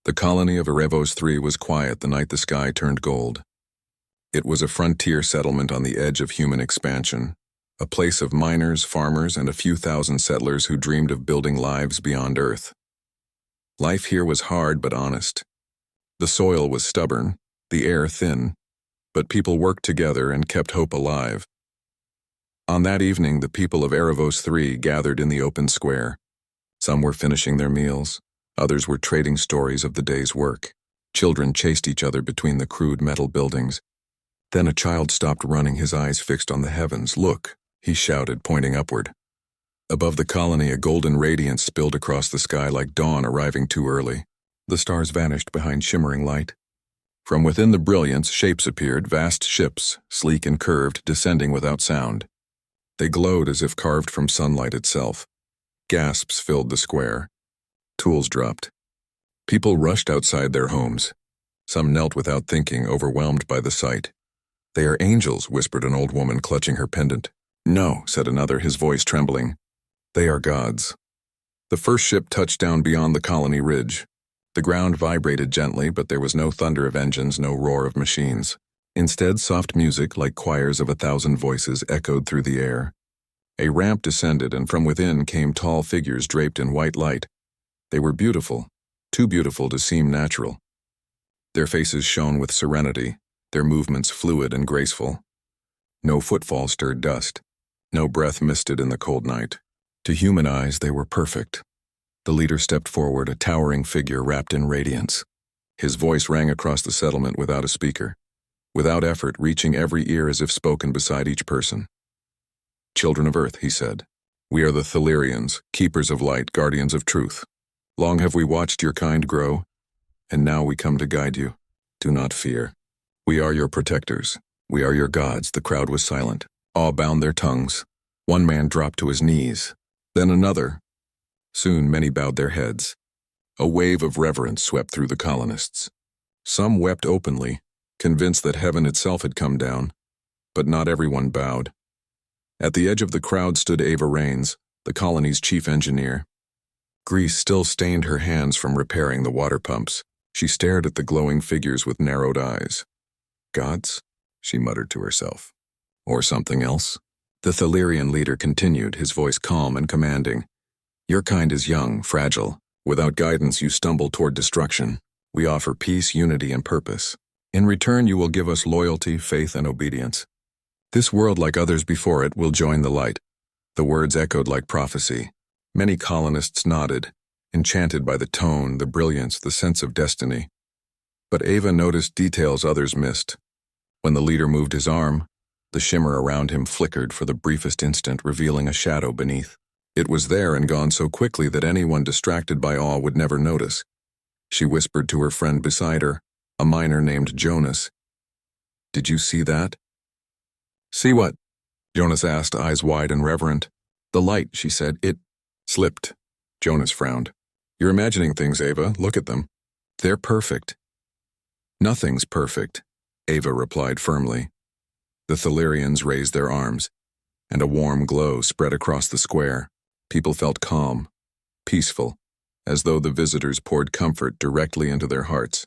The colony of Erebos 3 was quiet the night the sky turned gold. It was a frontier settlement on the edge of human expansion, a place of miners, farmers, and a few thousand settlers who dreamed of building lives beyond Earth. Life here was hard but honest. The soil was stubborn, the air thin, but people worked together and kept hope alive. On that evening, the people of Erebos 3 gathered in the open square. Some were finishing their meals. Others were trading stories of the day's work. Children chased each other between the crude metal buildings. Then a child stopped running, his eyes fixed on the heavens. "Look," he shouted, pointing upward. Above the colony, a golden radiance spilled across the sky like dawn arriving too early. The stars vanished behind shimmering light. From within the brilliance, shapes appeared, vast ships, sleek and curved, descending without sound. They glowed as if carved from sunlight itself. Gasps filled the square. Tools dropped. People rushed outside their homes. Some knelt without thinking, overwhelmed by the sight. "They are angels," whispered an old woman, clutching her pendant. "No," said another, his voice trembling. "They are gods." The first ship touched down beyond the colony ridge. The ground vibrated gently, but there was no thunder of engines, no roar of machines. Instead, soft music, like choirs of 1,000 voices, echoed through the air. A ramp descended, and from within came tall figures draped in white light. They were beautiful, too beautiful to seem natural. Their faces shone with serenity, their movements fluid and graceful. No footfall stirred dust, no breath misted in the cold night. To human eyes, they were perfect. The leader stepped forward, a towering figure wrapped in radiance. His voice rang across the settlement without a speaker, without effort, reaching every ear as if spoken beside each person. "Children of Earth," he said, "we are the Thalirians, keepers of light, guardians of truth. Long have we watched your kind grow, and now we come to guide you. Do not fear. We are your protectors. We are your gods." The crowd was silent. Awe bound their tongues. One man dropped to his knees, then another. Soon many bowed their heads. A wave of reverence swept through the colonists. Some wept openly, convinced that heaven itself had come down, but not everyone bowed. At the edge of the crowd stood Ava Rains, the colony's chief engineer. Grease still stained her hands from repairing the water pumps. She stared at the glowing figures with narrowed eyes. "Gods?" she muttered to herself. "Or something else?" The Thalirian leader continued, his voice calm and commanding. "Your kind is young, fragile. Without guidance, you stumble toward destruction. We offer peace, unity, and purpose. In return, you will give us loyalty, faith, and obedience. This world, like others before it, will join the light." The words echoed like prophecy. Many colonists nodded, enchanted by the tone, the brilliance, the sense of destiny. But Ava noticed details others missed. When the leader moved his arm, the shimmer around him flickered for the briefest instant, revealing a shadow beneath. It was there and gone so quickly that anyone distracted by awe would never notice. She whispered to her friend beside her, a miner named Jonas. "Did you see that?" "See what?" Jonas asked, eyes wide and reverent. "The light," she said. "It slipped." Jonas frowned. "You're imagining things, Ava. Look at them. They're perfect." "Nothing's perfect," Ava replied firmly. The Thalirians raised their arms, and a warm glow spread across the square. People felt calm, peaceful, as though the visitors poured comfort directly into their hearts.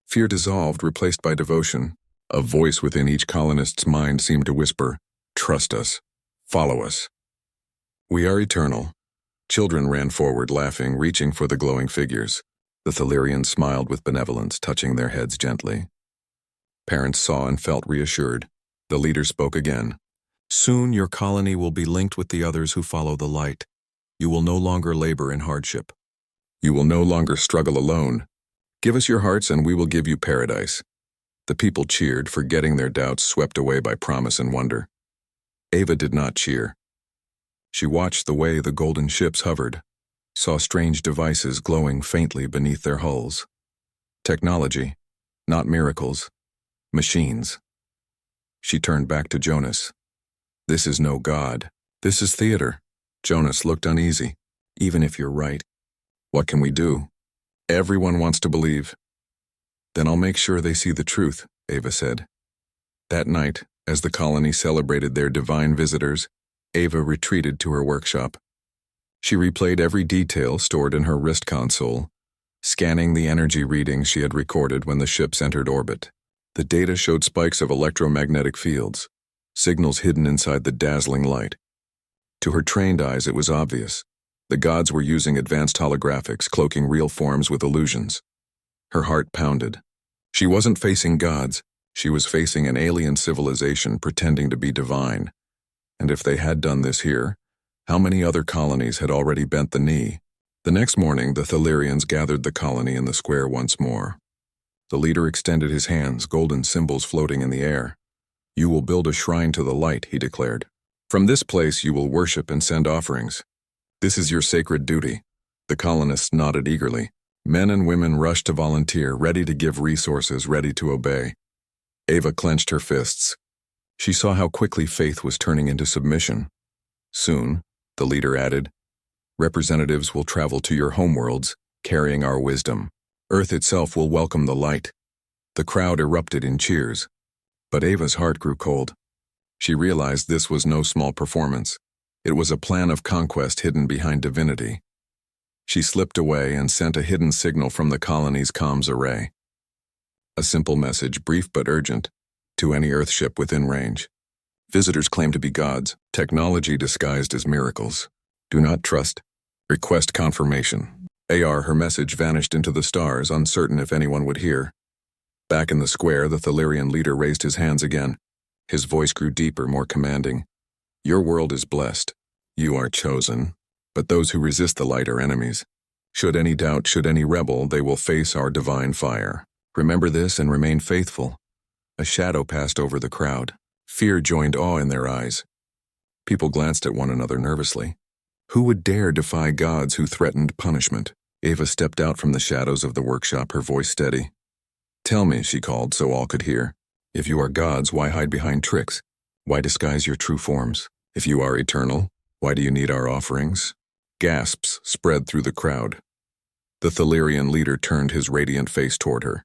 Fear dissolved, replaced by devotion. A voice within each colonist's mind seemed to whisper, "Trust us. Follow us. We are eternal." Children ran forward, laughing, reaching for the glowing figures. The Thalirians smiled with benevolence, touching their heads gently. Parents saw and felt reassured. The leader spoke again. "Soon your colony will be linked with the others who follow the light. You will no longer labor in hardship. You will no longer struggle alone. Give us your hearts and we will give you paradise." The people cheered, forgetting their doubts, swept away by promise and wonder. Ava did not cheer. She watched the way the golden ships hovered, saw strange devices glowing faintly beneath their hulls. Technology, not miracles. Machines. She turned back to Jonas. "This is no god. This is theater." Jonas looked uneasy. "Even if you're right, what can we do? Everyone wants to believe." "Then I'll make sure they see the truth," Ava said. That night, as the colony celebrated their divine visitors, Ava retreated to her workshop. She replayed every detail stored in her wrist console, scanning the energy readings she had recorded when the ships entered orbit. The data showed spikes of electromagnetic fields, signals hidden inside the dazzling light. To her trained eyes, it was obvious. The gods were using advanced holographics, cloaking real forms with illusions. Her heart pounded. She wasn't facing gods. She was facing an alien civilization pretending to be divine. And if they had done this here, how many other colonies had already bent the knee? The next morning, the Thalarians gathered the colony in the square once more. The leader extended his hands, golden symbols floating in the air. "You will build a shrine to the light," he declared. "From this place you will worship and send offerings. This is your sacred duty." The colonists nodded eagerly. Men and women rushed to volunteer, ready to give resources, ready to obey. Ava clenched her fists. She saw how quickly faith was turning into submission. "Soon," the leader added, "representatives will travel to your homeworlds, carrying our wisdom. Earth itself will welcome the light." The crowd erupted in cheers. But Ava's heart grew cold. She realized this was no small performance. It was a plan of conquest hidden behind divinity. She slipped away and sent a hidden signal from the colony's comms array. A simple message, brief but urgent, to any Earthship within range. "Visitors claim to be gods, technology disguised as miracles. Do not trust. Request confirmation." Her message vanished into the stars, uncertain if anyone would hear. Back in the square, the Thalarian leader raised his hands again. His voice grew deeper, more commanding. "Your world is blessed. You are chosen. But those who resist the light are enemies. Should any doubt, should any rebel, they will face our divine fire. Remember this and remain faithful." A shadow passed over the crowd. Fear joined awe in their eyes. People glanced at one another nervously. Who would dare defy gods who threatened punishment? Ava stepped out from the shadows of the workshop, her voice steady. "Tell me," she called so all could hear. "If you are gods, why hide behind tricks? Why disguise your true forms? If you are eternal, why do you need our offerings?" Gasps spread through the crowd. The Thalarian leader turned his radiant face toward her.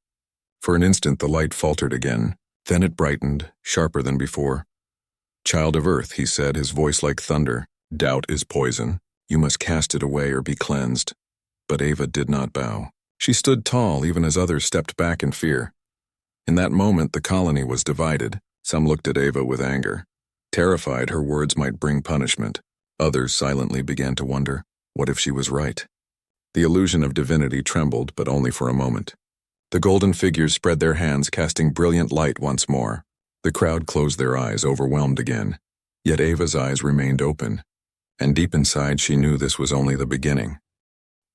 For an instant the light faltered again, then it brightened, sharper than before. "Child of Earth," he said, his voice like thunder, "doubt is poison. You must cast it away or be cleansed." But Ava did not bow. She stood tall even as others stepped back in fear. In that moment the colony was divided. Some looked at Ava with anger. Terrified her words might bring punishment. Others silently began to wonder, what if she was right? The illusion of divinity trembled, but only for a moment. The golden figures spread their hands, casting brilliant light once more. The crowd closed their eyes, overwhelmed again. Yet Ava's eyes remained open, and deep inside she knew this was only the beginning.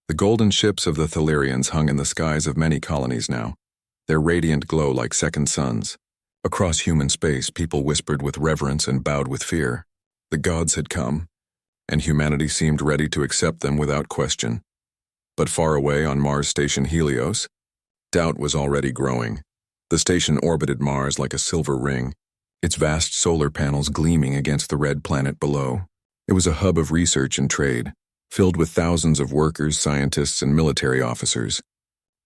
The golden ships of the Thalarians hung in the skies of many colonies now, their radiant glow like second suns. Across human space, people whispered with reverence and bowed with fear. The gods had come, and humanity seemed ready to accept them without question. But far away on Mars station Helios, doubt was already growing. The station orbited Mars like a silver ring, its vast solar panels gleaming against the red planet below. It was a hub of research and trade, filled with thousands of workers, scientists, and military officers.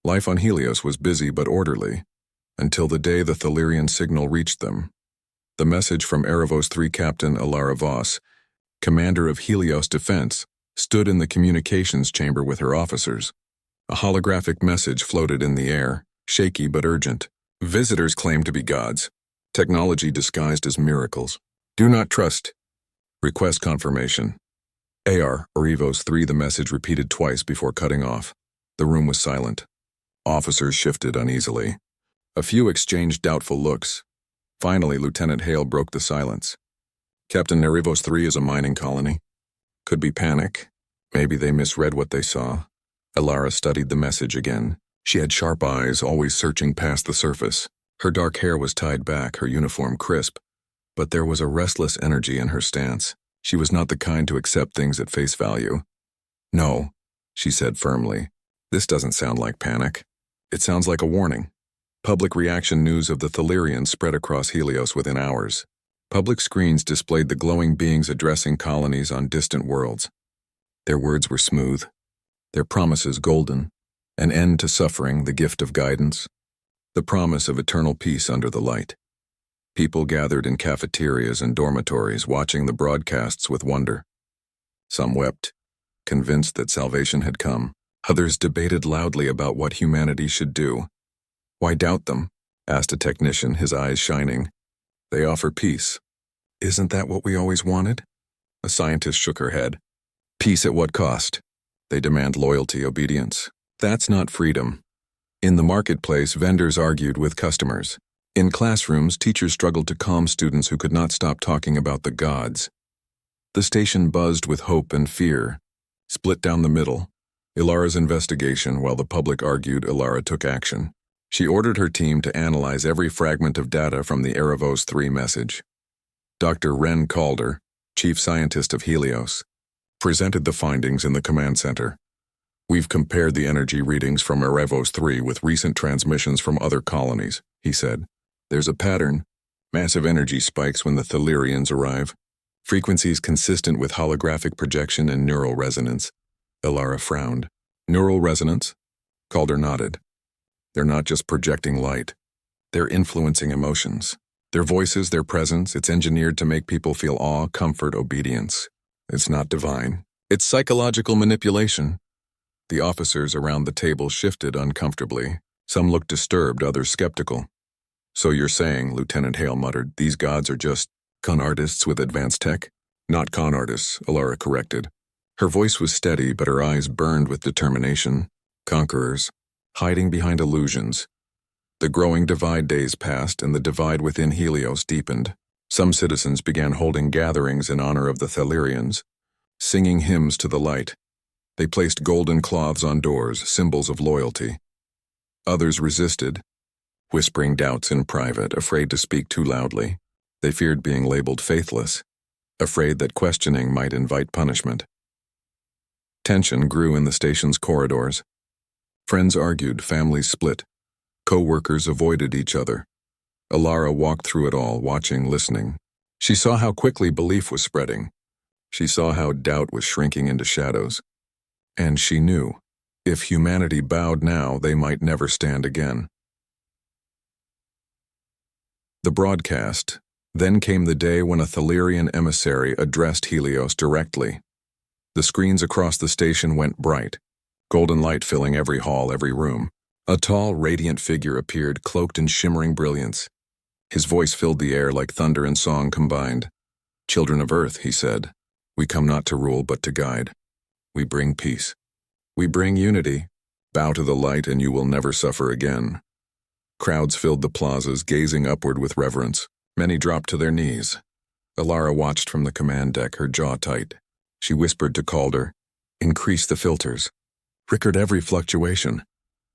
Life on Helios was busy but orderly, until the day the Thalarian signal reached them. The message from Erebos 3 Captain Alara Voss, commander of Helios Defense, stood in the communications chamber with her officers. A holographic message floated in the air, shaky but urgent. "Visitors claim to be gods. Technology disguised as miracles. Do not trust. Request confirmation." Erebos 3, the message repeated twice before cutting off. The room was silent. Officers shifted uneasily. A few exchanged doubtful looks. Finally, Lieutenant Hale broke the silence. "Captain, Erebos 3 is a mining colony. Could be panic. Maybe they misread what they saw." Alara studied the message again. She had sharp eyes, always searching past the surface. Her dark hair was tied back, her uniform crisp. But there was a restless energy in her stance. She was not the kind to accept things at face value. "No," she said firmly. "This doesn't sound like panic. It sounds like a warning." Public reaction news of the Thalarians spread across Helios within hours. Public screens displayed the glowing beings addressing colonies on distant worlds. Their words were smooth, their promises golden, an end to suffering, the gift of guidance, the promise of eternal peace under the light. People gathered in cafeterias and dormitories, watching the broadcasts with wonder. Some wept, convinced that salvation had come. Others debated loudly about what humanity should do. "Why doubt them?" asked a technician, his eyes shining. "They offer peace." "Isn't that what we always wanted?" A scientist shook her head. "Peace at what cost? They demand loyalty, obedience. That's not freedom." In the marketplace, vendors argued with customers. In classrooms, teachers struggled to calm students who could not stop talking about the gods. The station buzzed with hope and fear. Split down the middle, Ilara's investigation, while the public argued, Ilara took action. She ordered her team to analyze every fragment of data from the Erebos 3 message. Dr. Ren Calder, chief scientist of Helios, presented the findings in the command center. "We've compared the energy readings from Erebos 3 with recent transmissions from other colonies," he said. "There's a pattern. Massive energy spikes when the Thalirians arrive. Frequencies consistent with holographic projection and neural resonance." Ilara frowned. "Neural resonance?" Calder nodded. "They're not just projecting light. They're influencing emotions. Their voices, their presence, it's engineered to make people feel awe, comfort, obedience. It's not divine. It's psychological manipulation." The officers around the table shifted uncomfortably. Some looked disturbed, others skeptical. "So you're saying," Lieutenant Hale muttered, "these gods are just con artists with advanced tech?" "Not con artists," Ilara corrected. Her voice was steady, but her eyes burned with determination. "Conquerors, hiding behind illusions." The growing divide days passed, and the divide within Helios deepened. Some citizens began holding gatherings in honor of the Thalirians, singing hymns to the light. They placed golden cloths on doors, symbols of loyalty. Others resisted, whispering doubts in private, afraid to speak too loudly. They feared being labeled faithless, afraid that questioning might invite punishment. Tension grew in the station's corridors. Friends argued, families split. Co-workers avoided each other. Ilara walked through it all, watching, listening. She saw how quickly belief was spreading. She saw how doubt was shrinking into shadows. And she knew, if humanity bowed now, they might never stand again. The broadcast. Then came the day when a Thalirian emissary addressed Helios directly. The screens across the station went bright, golden light filling every hall, every room. A tall, radiant figure appeared, cloaked in shimmering brilliance. His voice filled the air like thunder and song combined. "Children of Earth," he said, "we come not to rule but to guide. We bring peace. We bring unity. Bow to the light and you will never suffer again." Crowds filled the plazas, gazing upward with reverence. Many dropped to their knees. Ilara watched from the command deck, her jaw tight. She whispered to Calder, "Increase the filters. Record every fluctuation."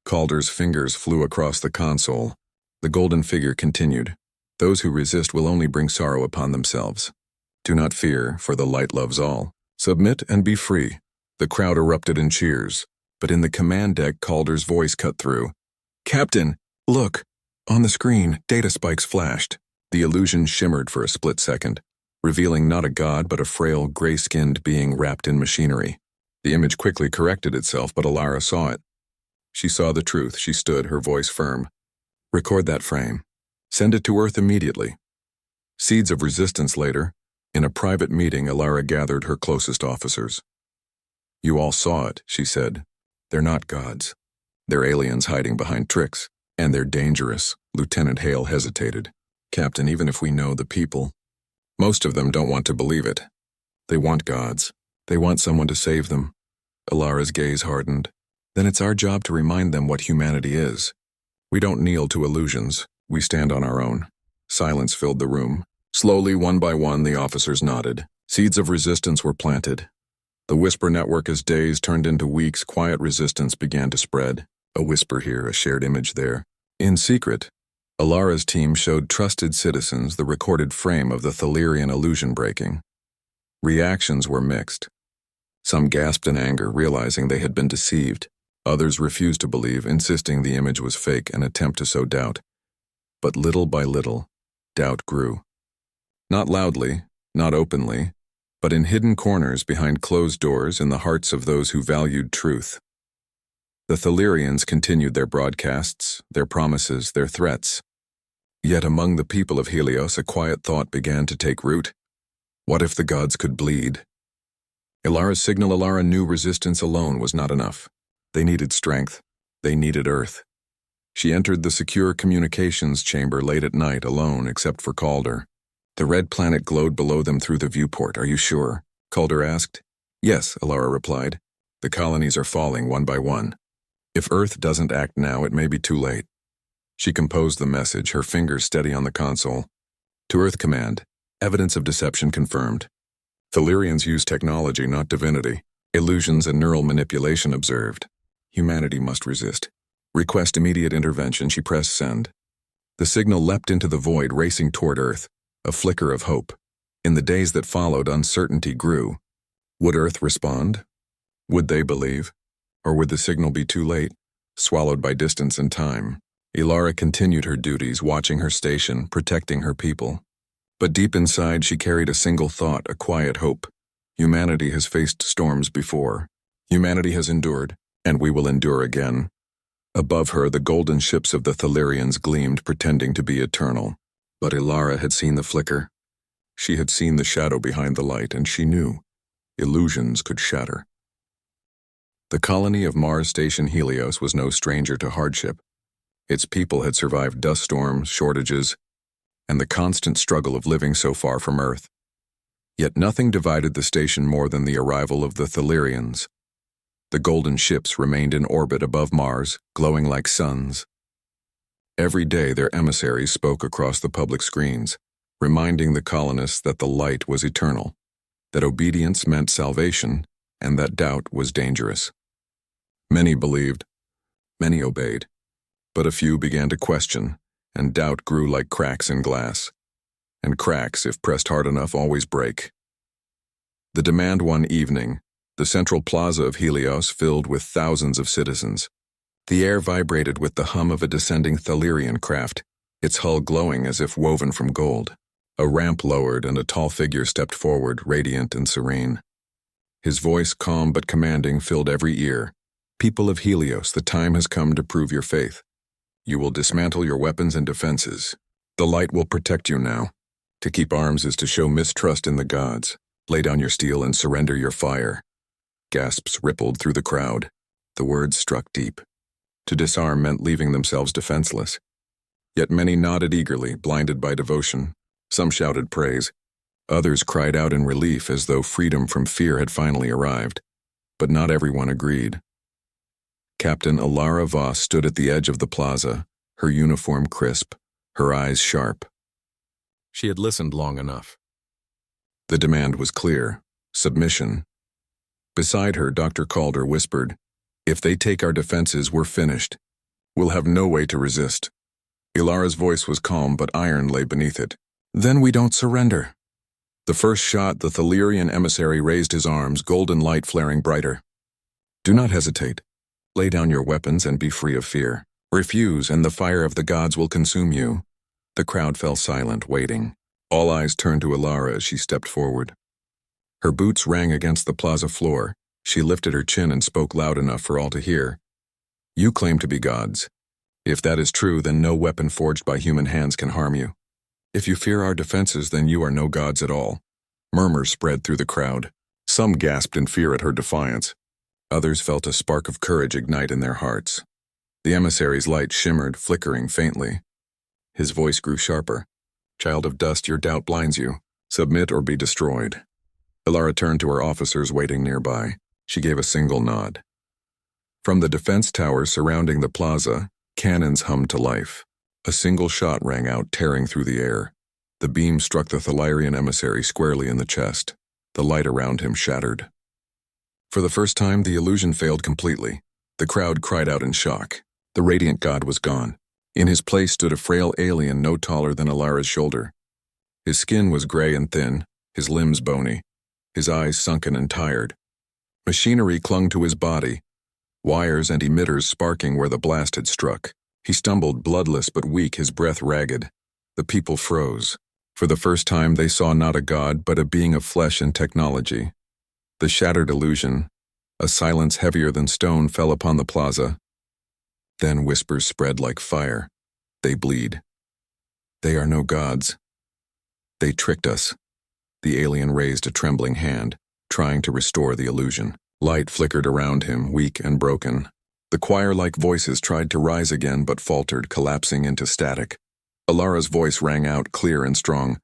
Calder's fingers flew across the console. The golden figure continued, "Those who resist will only bring sorrow upon themselves. Do not fear, for the light loves all. Submit and be free." The crowd erupted in cheers, but in the command deck, Calder's voice cut through. "Captain, look! On the screen, data spikes flashed." The illusion shimmered for a split second, revealing not a god but a frail, gray-skinned being wrapped in machinery. The image quickly corrected itself, but Ilara saw it. She saw the truth. She stood, her voice firm. "Record that frame. Send it to Earth immediately." Seeds of resistance later, in a private meeting, Ilara gathered her closest officers. "You all saw it," she said. "They're not gods. They're aliens hiding behind tricks, and they're dangerous." Lieutenant Hale hesitated. "Captain, even if we know the people, most of them don't want to believe it. They want gods. They want someone to save them." Ilara's gaze hardened. "Then it's our job to remind them what humanity is. We don't kneel to illusions. We stand on our own." Silence filled the room. Slowly, one by one, the officers nodded. Seeds of resistance were planted. The whisper network, as days turned into weeks, quiet resistance began to spread. A whisper here, a shared image there. In secret, Ilara's team showed trusted citizens the recorded frame of the Thalirian illusion breaking. Reactions were mixed. Some gasped in anger, realizing they had been deceived. Others refused to believe, insisting the image was fake, an attempt to sow doubt. But little by little, doubt grew. Not loudly, not openly, but in hidden corners behind closed doors in the hearts of those who valued truth. The Thalirians continued their broadcasts, their promises, their threats. Yet among the people of Helios, a quiet thought began to take root. What if the gods could bleed? Ilara's signal. Ilara knew resistance alone was not enough. They needed strength. They needed Earth. She entered the secure communications chamber late at night alone except for Calder. The red planet glowed below them through the viewport. "Are you sure?" Calder asked. "Yes," Alara replied. "The colonies are falling one by one. If Earth doesn't act now, it may be too late." She composed the message, her fingers steady on the console. "To Earth Command. Evidence of deception confirmed. Thelyrians use technology, not divinity. Illusions and neural manipulation observed. Humanity must resist. Request immediate intervention." She pressed send. The signal leapt into the void, racing toward Earth, a flicker of hope. In the days that followed, uncertainty grew. Would Earth respond? Would they believe? Or would the signal be too late, swallowed by distance and time? Alara continued her duties, watching her station, protecting her people. But deep inside she carried a single thought, a quiet hope. Humanity has faced storms before. Humanity has endured, and we will endure again. Above her, the golden ships of the Thelyrians gleamed, pretending to be eternal. But Alara had seen the flicker. She had seen the shadow behind the light, and she knew illusions could shatter. The colony of Mars Station Helios was no stranger to hardship. Its people had survived dust storms, shortages, and the constant struggle of living so far from Earth. Yet nothing divided the station more than the arrival of the Thelyrians. The golden ships remained in orbit above Mars, glowing like suns. Every day their emissaries spoke across the public screens, reminding the colonists that the light was eternal, that obedience meant salvation, and that doubt was dangerous. Many believed, many obeyed, but a few began to question, and doubt grew like cracks in glass. And cracks, if pressed hard enough, always break. The demand one evening, the central plaza of Helios filled with thousands of citizens. The air vibrated with the hum of a descending Thelyrian craft, its hull glowing as if woven from gold. A ramp lowered and a tall figure stepped forward, radiant and serene. His voice, calm but commanding, filled every ear. "People of Helios, the time has come to prove your faith. You will dismantle your weapons and defenses. The light will protect you now. To keep arms is to show mistrust in the gods. Lay down your steel and surrender your fire." Gasps rippled through the crowd. The words struck deep. To disarm meant leaving themselves defenseless. Yet many nodded eagerly, blinded by devotion. Some shouted praise. Others cried out in relief as though freedom from fear had finally arrived. But not everyone agreed. Captain Alara Voss stood at the edge of the plaza, her uniform crisp, her eyes sharp. She had listened long enough. The demand was clear: submission. Beside her, Dr. Calder whispered, "If they take our defenses, we're finished. We'll have no way to resist." Ilara's voice was calm, but iron lay beneath it. "Then we don't surrender." The first shot, the Thelyrian emissary raised his arms, golden light flaring brighter. "Do not hesitate. Lay down your weapons and be free of fear. Refuse, and the fire of the gods will consume you." The crowd fell silent, waiting. All eyes turned to Alara as she stepped forward. Her boots rang against the plaza floor. She lifted her chin and spoke loud enough for all to hear. "You claim to be gods. If that is true, then no weapon forged by human hands can harm you. If you fear our defenses, then you are no gods at all." Murmurs spread through the crowd. Some gasped in fear at her defiance. Others felt a spark of courage ignite in their hearts. The emissary's light shimmered, flickering faintly. His voice grew sharper. "Child of dust, your doubt blinds you. Submit or be destroyed." Alara turned to her officers waiting nearby. She gave a single nod. From the defense towers surrounding the plaza, cannons hummed to life. A single shot rang out, tearing through the air. The beam struck the Thelyrian emissary squarely in the chest. The light around him shattered. For the first time, the illusion failed completely. The crowd cried out in shock. The radiant god was gone. In his place stood a frail alien no taller than Alara's shoulder. His skin was gray and thin, his limbs bony, his eyes sunken and tired. Machinery clung to his body, wires and emitters sparking where the blast had struck. He stumbled, bloodless but weak, his breath ragged. The people froze. For the first time, they saw not a god, but a being of flesh and technology. The shattered illusion, a silence heavier than stone, fell upon the plaza. Then whispers spread like fire. "They bleed. They are no gods. They tricked us." The alien raised a trembling hand, trying to restore the illusion. Light flickered around him, weak and broken. The choir-like voices tried to rise again but faltered, collapsing into static. Alara's voice rang out clear and strong.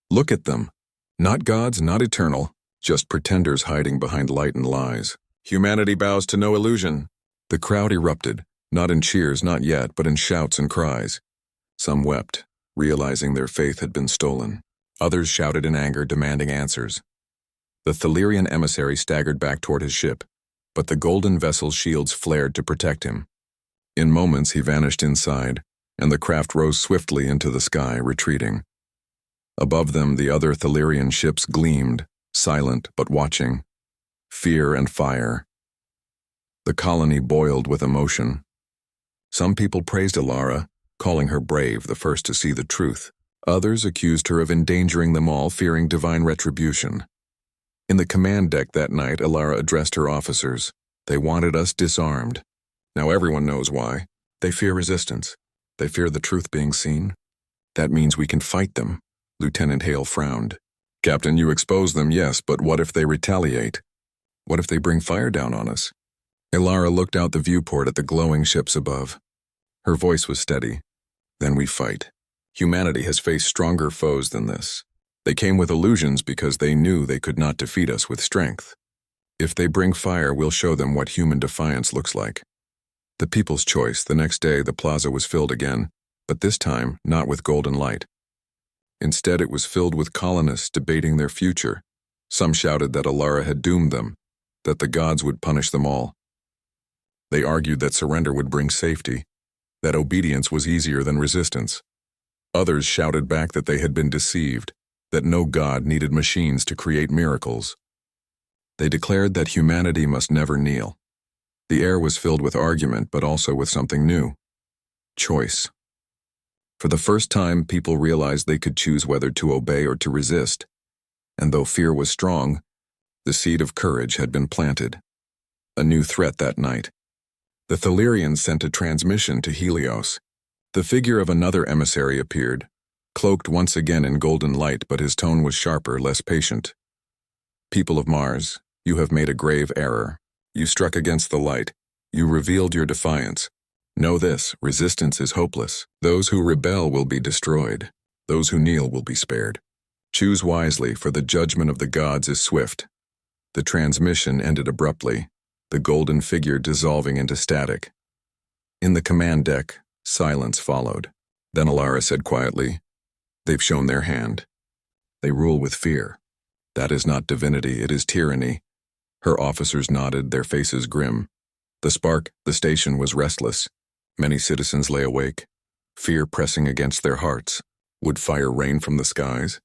"Look at them. Not gods, not eternal, just pretenders hiding behind light and lies. Humanity bows to no illusion." The crowd erupted, not in cheers, not yet, but in shouts and cries. Some wept, realizing their faith had been stolen. Others shouted in anger, demanding answers. The Thalirian emissary staggered back toward his ship, but the golden vessel's shields flared to protect him. In moments he vanished inside, and the craft rose swiftly into the sky, retreating. Above them the other Thalirian ships gleamed, silent but watching. Fear and fire. The colony boiled with emotion. Some people praised Alara, calling her brave, the first to see the truth. Others accused her of endangering them all, fearing divine retribution. In the command deck that night, Alara addressed her officers. "They wanted us disarmed. Now everyone knows why. They fear resistance. They fear the truth being seen. That means we can fight them." Lieutenant Hale frowned. "Captain, you expose them, yes, but what if they retaliate? What if they bring fire down on us?" Alara looked out the viewport at the glowing ships above. Her voice was steady. "Then we fight. Humanity has faced stronger foes than this. They came with illusions because they knew they could not defeat us with strength. If they bring fire, we'll show them what human defiance looks like." The people's choice. The next day, the plaza was filled again, but this time not with golden light. Instead, it was filled with colonists debating their future. Some shouted that Alara had doomed them, that the gods would punish them all. They argued that surrender would bring safety, that obedience was easier than resistance. Others shouted back that they had been deceived, that no god needed machines to create miracles. They declared that humanity must never kneel. The air was filled with argument, but also with something new. Choice. For the first time, people realized they could choose whether to obey or to resist. And though fear was strong, the seed of courage had been planted. A new threat that night. The Thalirians sent a transmission to Helios. The figure of another emissary appeared, cloaked once again in golden light, but his tone was sharper, less patient. "People of Mars, you have made a grave error. You struck against the light. You revealed your defiance. Know this, resistance is hopeless. Those who rebel will be destroyed. Those who kneel will be spared. Choose wisely, for the judgment of the gods is swift." The transmission ended abruptly, the golden figure dissolving into static. In the command deck, silence followed. Then Alara said quietly, "They've shown their hand. They rule with fear. That is not divinity, it is tyranny." Her officers nodded, their faces grim. The station was restless. Many citizens lay awake, fear pressing against their hearts. Would fire rain from the skies?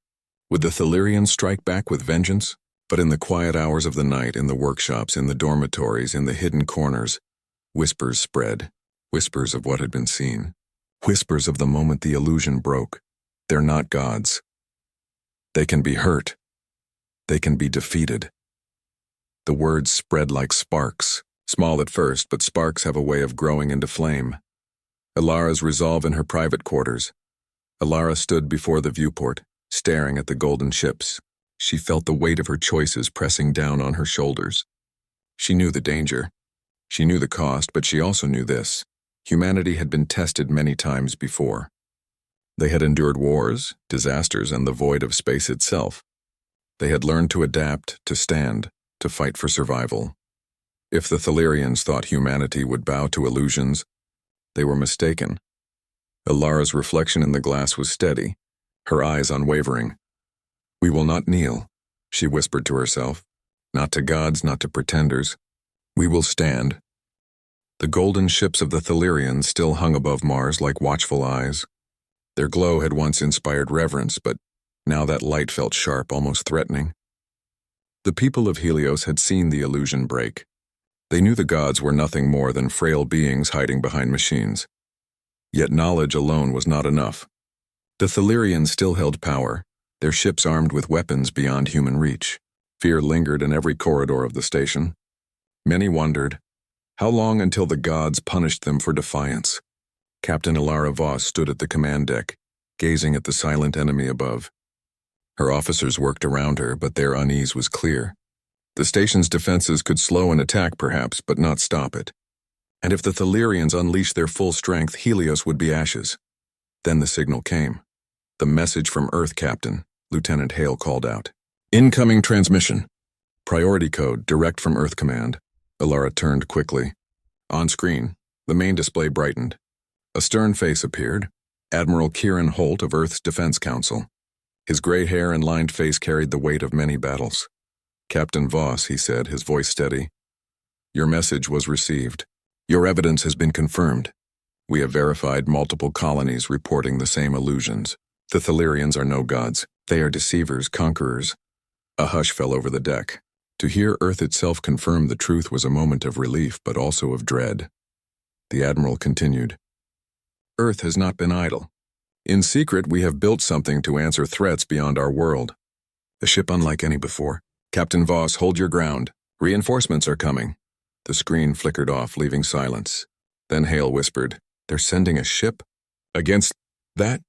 Would the Thalirians strike back with vengeance? But in the quiet hours of the night, in the workshops, in the dormitories, in the hidden corners, whispers spread, whispers of what had been seen, whispers of the moment the illusion broke. They're not gods. They can be hurt. They can be defeated. The words spread like sparks, small at first, but sparks have a way of growing into flame. Alara's resolve in her private quarters. Alara stood before the viewport, staring at the golden ships. She felt the weight of her choices pressing down on her shoulders. She knew the danger. She knew the cost, but she also knew this. Humanity had been tested many times before. They had endured wars, disasters, and the void of space itself. They had learned to adapt, to stand, to fight for survival. If the Thalirians thought humanity would bow to illusions, they were mistaken. Alara's reflection in the glass was steady, her eyes unwavering. "We will not kneel," she whispered to herself. "Not to gods, not to pretenders. We will stand." The golden ships of the Thalirians still hung above Mars like watchful eyes. Their glow had once inspired reverence, but now that light felt sharp, almost threatening. The people of Helios had seen the illusion break. They knew the gods were nothing more than frail beings hiding behind machines. Yet knowledge alone was not enough. The Thalirians still held power, their ships armed with weapons beyond human reach. Fear lingered in every corridor of the station. Many wondered, how long until the gods punished them for defiance? Captain Alara Voss stood at the command deck, gazing at the silent enemy above. Her officers worked around her, but their unease was clear. The station's defenses could slow an attack perhaps, but not stop it. And if the Thalirians unleashed their full strength, Helios would be ashes. Then the signal came. The message from Earth Captain, Lieutenant Hale called out. Incoming transmission. Priority code, direct from Earth Command. Ilara turned quickly. On screen, the main display brightened. A stern face appeared. Admiral Kieran Holt of Earth's Defense Council. His gray hair and lined face carried the weight of many battles. Captain Voss, he said, his voice steady. Your message was received. Your evidence has been confirmed. We have verified multiple colonies reporting the same illusions. The Thalirians are no gods. They are deceivers, conquerors. A hush fell over the deck. To hear Earth itself confirm the truth was a moment of relief, but also of dread. The Admiral continued. Earth has not been idle. In secret, we have built something to answer threats beyond our world. A ship unlike any before. Captain Voss, hold your ground. Reinforcements are coming. The screen flickered off, leaving silence. Then Hale whispered, They're sending a ship? Against that?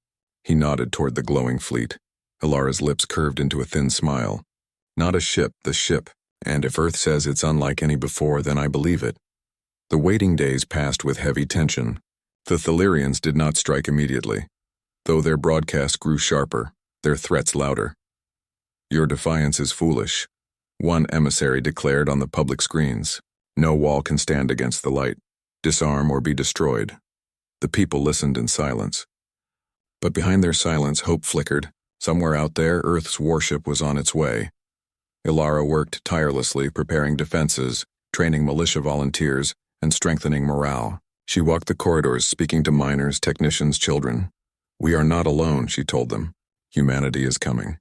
He nodded toward the glowing fleet. Ilara's lips curved into a thin smile. Not a ship, the ship. And if Earth says it's unlike any before, then I believe it. The waiting days passed with heavy tension. The Thalirians did not strike immediately, though their broadcast grew sharper, their threats louder. Your defiance is foolish, one emissary declared on the public screens. No wall can stand against the light. Disarm or be destroyed. The people listened in silence. But behind their silence, hope flickered. Somewhere out there, Earth's warship was on its way. Ilara worked tirelessly, preparing defenses, training militia volunteers, and strengthening morale. She walked the corridors, speaking to miners, technicians, children. We are not alone, she told them. Humanity is coming.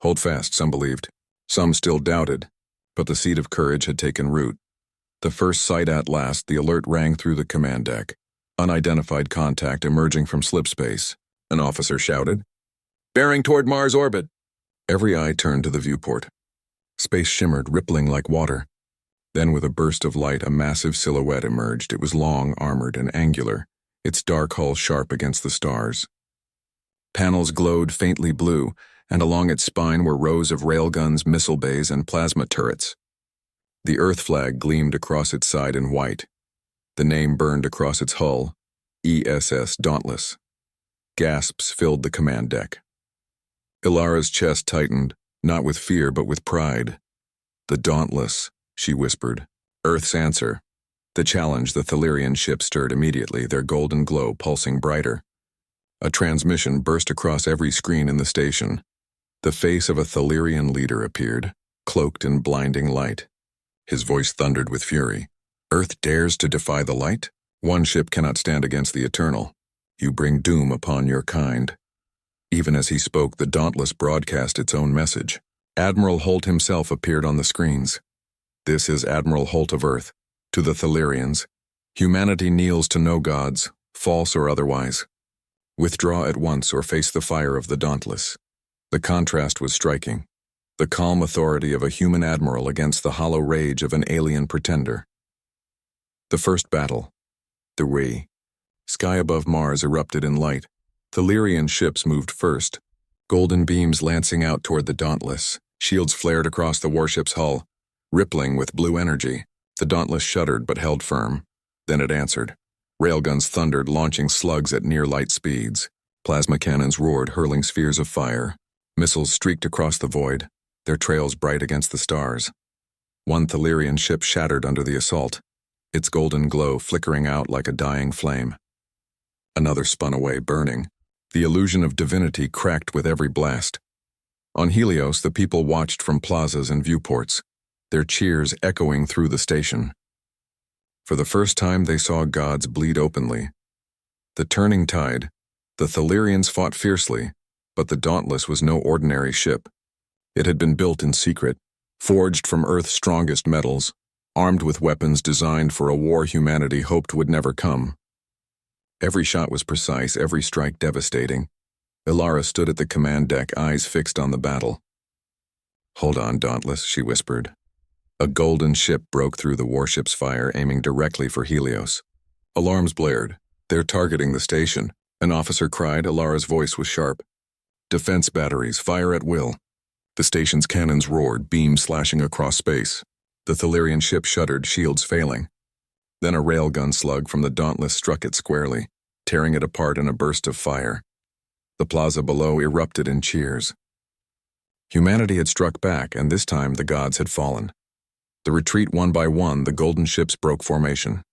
Hold fast, some believed. Some still doubted. But the seed of courage had taken root. The first sight at last, the alert rang through the command deck. Unidentified contact emerging from slipspace. An officer shouted, Bearing toward Mars orbit. Every eye turned to the viewport. Space shimmered, rippling like water. Then with a burst of light, a massive silhouette emerged. It was long, armored, and angular, its dark hull sharp against the stars. Panels glowed faintly blue, and along its spine were rows of railguns, missile bays, and plasma turrets. The Earth flag gleamed across its side in white. The name burned across its hull, ESS Dauntless. Gasps filled the command deck. Ilara's chest tightened, not with fear but with pride. The Dauntless, she whispered. Earth's answer. The challenge the Thalirian ship stirred immediately, their golden glow pulsing brighter. A transmission burst across every screen in the station. The face of a Thalirian leader appeared, cloaked in blinding light. His voice thundered with fury. Earth dares to defy the light? One ship cannot stand against the eternal. You bring doom upon your kind. Even as he spoke, the Dauntless broadcast its own message. Admiral Holt himself appeared on the screens. This is Admiral Holt of Earth. To the Thalirians, humanity kneels to no gods, false or otherwise. Withdraw at once or face the fire of the Dauntless. The contrast was striking. The calm authority of a human admiral against the hollow rage of an alien pretender. The first battle. The Re. Sky above Mars erupted in light. Thalirian ships moved first, golden beams lancing out toward the Dauntless. Shields flared across the warship's hull, rippling with blue energy. The Dauntless shuddered but held firm. Then it answered. Railguns thundered, launching slugs at near-light speeds. Plasma cannons roared, hurling spheres of fire. Missiles streaked across the void, their trails bright against the stars. One Thalirian ship shattered under the assault, its golden glow flickering out like a dying flame. Another spun away, burning. The illusion of divinity cracked with every blast. On Helios, the people watched from plazas and viewports, their cheers echoing through the station. For the first time, they saw gods bleed openly. The turning tide. The Thalirians fought fiercely, but the Dauntless was no ordinary ship. It had been built in secret, forged from Earth's strongest metals, armed with weapons designed for a war humanity hoped would never come. Every shot was precise, every strike devastating. Ilara stood at the command deck, eyes fixed on the battle. Hold on, Dauntless, she whispered. A golden ship broke through the warship's fire, aiming directly for Helios. Alarms blared. They're targeting the station, an officer cried. Ilara's voice was sharp. Defense batteries, fire at will. The station's cannons roared, beams slashing across space. The Thalirian ship shuddered, shields failing. Then a railgun slug from the Dauntless struck it squarely, tearing it apart in a burst of fire. The plaza below erupted in cheers. Humanity had struck back, and this time the gods had fallen. The retreat one by one, the golden ships broke formation.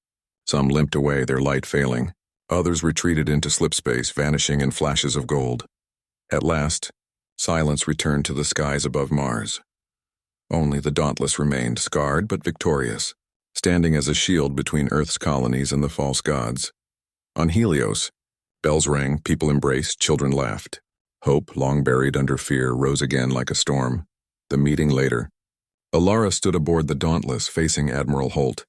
Some limped away, their light failing. Others retreated into slipspace, vanishing in flashes of gold. At last, silence returned to the skies above Mars. Only the Dauntless remained, scarred but victorious, standing as a shield between Earth's colonies and the false gods. On Helios, bells rang, people embraced, children laughed. Hope, long buried under fear, rose again like a storm. The meeting later. Alara stood aboard the Dauntless, facing Admiral Holt.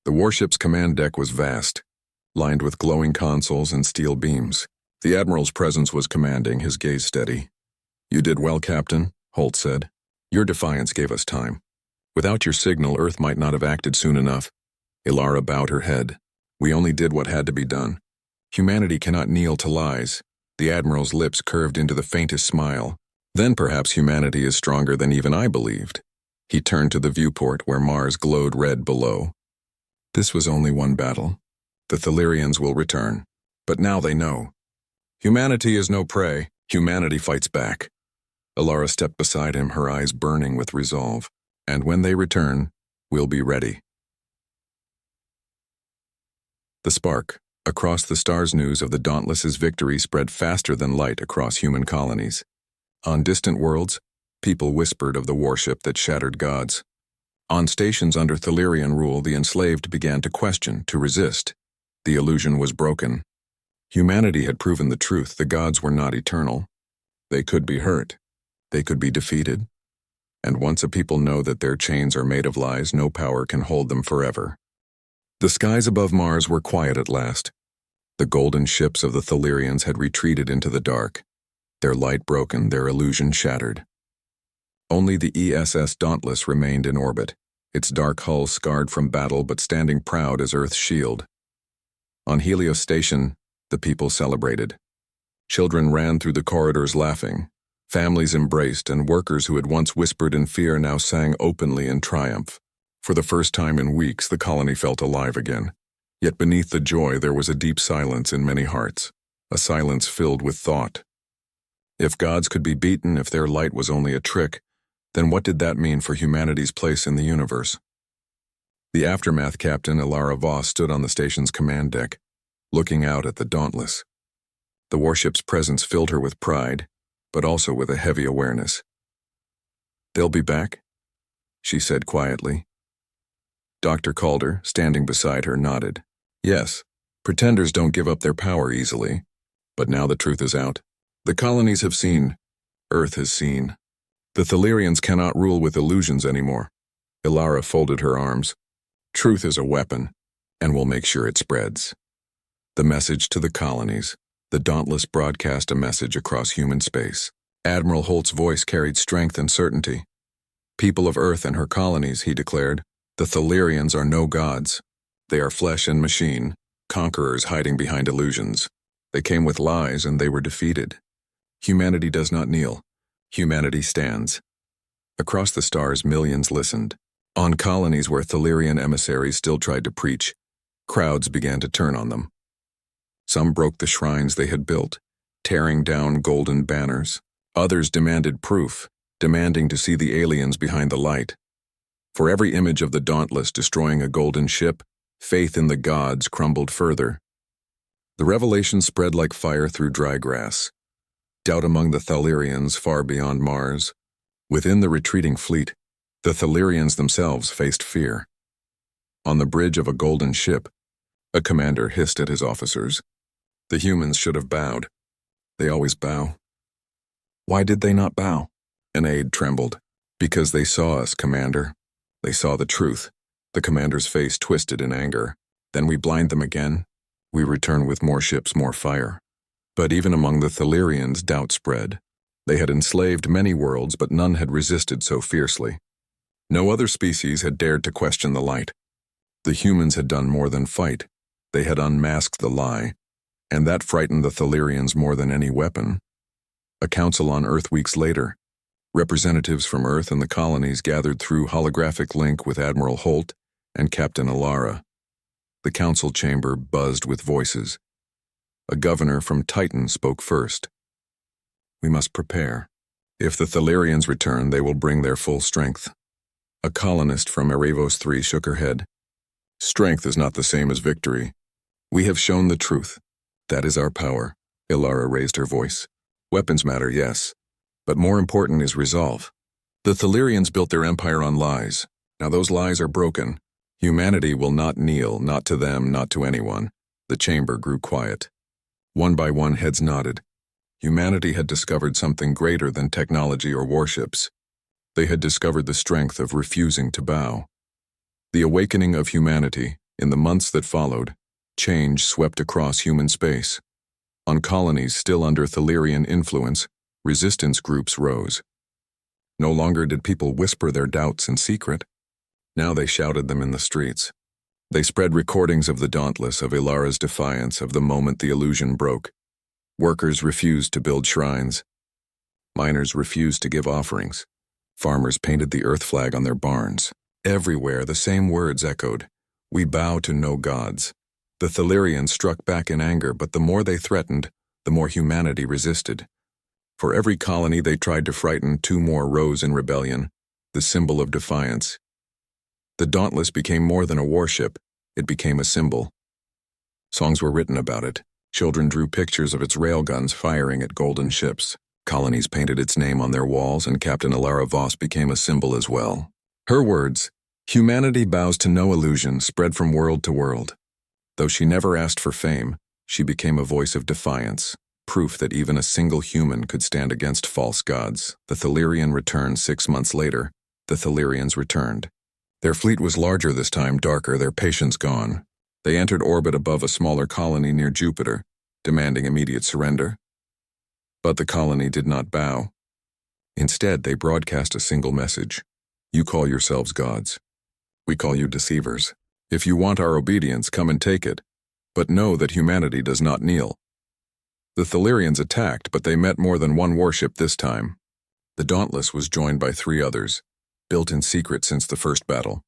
The warship's command deck was vast, lined with glowing consoles and steel beams. The Admiral's presence was commanding, his gaze steady. "You did well, Captain," Holt said. "Your defiance gave us time. Without your signal, Earth might not have acted soon enough." Alara bowed her head. "We only did what had to be done. Humanity cannot kneel to lies." The Admiral's lips curved into the faintest smile. "Then perhaps humanity is stronger than even I believed." He turned to the viewport where Mars glowed red below. "This was only one battle. The Thelyrians will return. But now they know. Humanity is no prey. Humanity fights back." Alara stepped beside him, her eyes burning with resolve. "And when they return, we'll be ready." The spark. Across the stars, news of the Dauntless's victory spread faster than light across human colonies. On distant worlds, people whispered of the warship that shattered gods. On stations under Thelyrian rule, the enslaved began to question, to resist. The illusion was broken. Humanity had proven the truth. The gods were not eternal. They could be hurt. They could be defeated. And once a people know that their chains are made of lies, no power can hold them forever. The skies above Mars were quiet at last. The golden ships of the Thelyrians had retreated into the dark, their light broken, their illusion shattered. Only the ESS Dauntless remained in orbit, its dark hull scarred from battle but standing proud as Earth's shield. On Helios Station, the people celebrated. Children ran through the corridors laughing. Families embraced, and workers who had once whispered in fear now sang openly in triumph. For the first time in weeks, the colony felt alive again. Yet beneath the joy, there was a deep silence in many hearts, a silence filled with thought. If gods could be beaten, if their light was only a trick, then what did that mean for humanity's place in the universe? The aftermath captain, Alara Voss, stood on the station's command deck, looking out at the Dauntless. The warship's presence filled her with pride, but also with a heavy awareness. "They'll be back," she said quietly. Dr. Calder, standing beside her, nodded. "Yes, pretenders don't give up their power easily. But now the truth is out. The colonies have seen. Earth has seen. The Thelyrians cannot rule with illusions anymore." Alara folded her arms. "Truth is a weapon, and we'll make sure it spreads." The message to the colonies. The Dauntless broadcast a message across human space. Admiral Holt's voice carried strength and certainty. "People of Earth and her colonies," he declared, "the Thelyrians are no gods. They are flesh and machine, conquerors hiding behind illusions. They came with lies and they were defeated. Humanity does not kneel. Humanity stands." Across the stars, millions listened. On colonies where Thelyrian emissaries still tried to preach, crowds began to turn on them. Some broke the shrines they had built, tearing down golden banners. Others demanded proof, demanding to see the aliens behind the light. For every image of the Dauntless destroying a golden ship, faith in the gods crumbled further. The revelation spread like fire through dry grass. Doubt among the Thelyrians far beyond Mars. Within the retreating fleet, the Thelyrians themselves faced fear. On the bridge of a golden ship, a commander hissed at his officers. The humans should have bowed. They always bow. Why did they not bow? An aide trembled. Because they saw us, Commander. They saw the truth. The commander's face twisted in anger. Then we blind them again. We return with more ships, more fire. But even among the Thelyrians, doubt spread. They had enslaved many worlds, but none had resisted so fiercely. No other species had dared to question the light. The humans had done more than fight. They had unmasked the lie, and that frightened the Thelyrians more than any weapon. A council on Earth weeks later. Representatives from Earth and the colonies gathered through holographic link with Admiral Holt and Captain Alara. The council chamber buzzed with voices. A governor from Titan spoke first. "We must prepare. If the Thalarians return, they will bring their full strength." A colonist from Erebos 3 shook her head. "Strength is not the same as victory. We have shown the truth. That is our power." Ilara raised her voice. "Weapons matter, yes, but more important is resolve. The Thalarians built their empire on lies. Now those lies are broken. Humanity will not kneel, not to them, not to anyone." The chamber grew quiet. One by one, heads nodded. Humanity had discovered something greater than technology or warships. They had discovered the strength of refusing to bow. The awakening of humanity, in the months that followed, change swept across human space. On colonies still under Thalarian influence, resistance groups rose. No longer did people whisper their doubts in secret. Now they shouted them in the streets. They spread recordings of the Dauntless, of Ilara's defiance, of the moment the illusion broke. Workers refused to build shrines. Miners refused to give offerings. Farmers painted the earth flag on their barns. Everywhere the same words echoed: "We bow to no gods." The Thalarians struck back in anger, but the more they threatened, the more humanity resisted. For every colony they tried to frighten, 2 more rose in rebellion, the symbol of defiance. The Dauntless became more than a warship, it became a symbol. Songs were written about it. Children drew pictures of its railguns firing at golden ships. Colonies painted its name on their walls, and Captain Ilara Voss became a symbol as well. Her words, "Humanity bows to no illusion," spread from world to world. Though she never asked for fame, she became a voice of defiance, proof that even a single human could stand against false gods. The Thalarian returned 6 months later. The Thalarians returned. Their fleet was larger this time, darker, their patience gone. They entered orbit above a smaller colony near Jupiter, demanding immediate surrender. But the colony did not bow. Instead, they broadcast a single message: "You call yourselves gods. We call you deceivers. If you want our obedience, come and take it. But know that humanity does not kneel." The Thalarians attacked, but they met more than one warship this time. The Dauntless was joined by 3 others, built in secret since the first battle.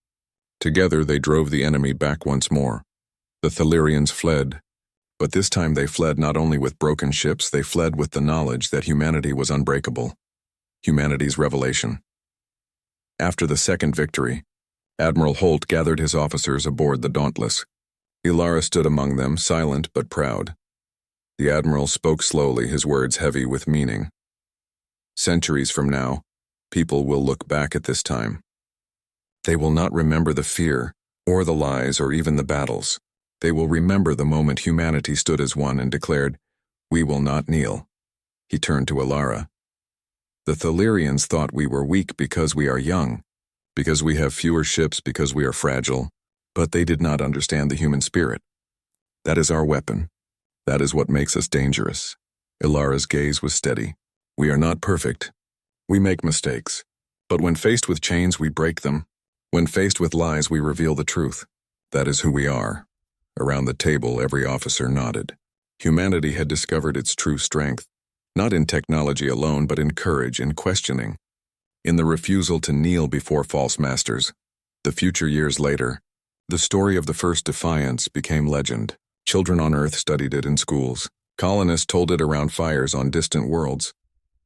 Together they drove the enemy back once more. The Thalarians fled, but this time they fled not only with broken ships, they fled with the knowledge that humanity was unbreakable. Humanity's revelation. After the second victory, Admiral Holt gathered his officers aboard the Dauntless. Ilara stood among them, silent but proud. The Admiral spoke slowly, his words heavy with meaning. "Centuries from now, people will look back at this time. They will not remember the fear, or the lies, or even the battles. They will remember the moment humanity stood as one and declared, 'We will not kneel.'" He turned to Ilara. "The Thalarians thought we were weak because we are young, because we have fewer ships, because we are fragile, but they did not understand the human spirit. That is our weapon. That is what makes us dangerous." Ilara's gaze was steady. "We are not perfect. We make mistakes. But when faced with chains, we break them. When faced with lies, we reveal the truth. That is who we are." Around the table, every officer nodded. Humanity had discovered its true strength, not in technology alone, but in courage, in questioning, in the refusal to kneel before false masters. The future years later, the story of the first defiance became legend. Children on Earth studied it in schools. Colonists told it around fires on distant worlds.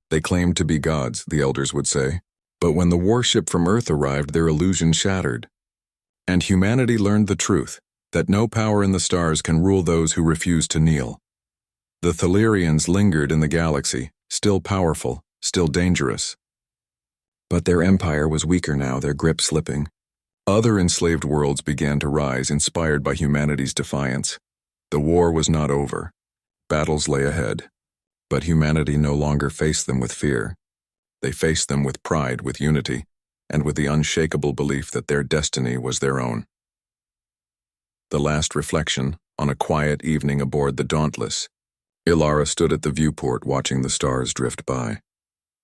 They claimed to be gods, the elders would say. But when the warship from Earth arrived, their illusion shattered. And humanity learned the truth, that no power in the stars can rule those who refuse to kneel. The Thalarians lingered in the galaxy, still powerful, still dangerous. But their empire was weaker now, their grip slipping. Other enslaved worlds began to rise, inspired by humanity's defiance. The war was not over. Battles lay ahead. But humanity no longer faced them with fear. They faced them with pride, with unity, and with the unshakable belief that their destiny was their own. The last reflection, on a quiet evening aboard the Dauntless. Ilara stood at the viewport watching the stars drift by.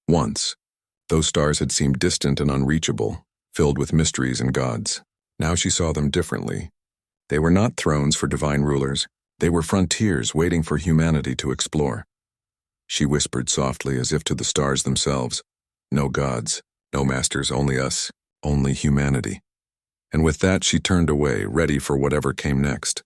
Once, those stars had seemed distant and unreachable, filled with mysteries and gods. Now she saw them differently. They were not thrones for divine rulers. They were frontiers waiting for humanity to explore. She whispered softly, as if to the stars themselves, "No gods, no masters, only us, only humanity." and with that she turned away, ready for whatever came next.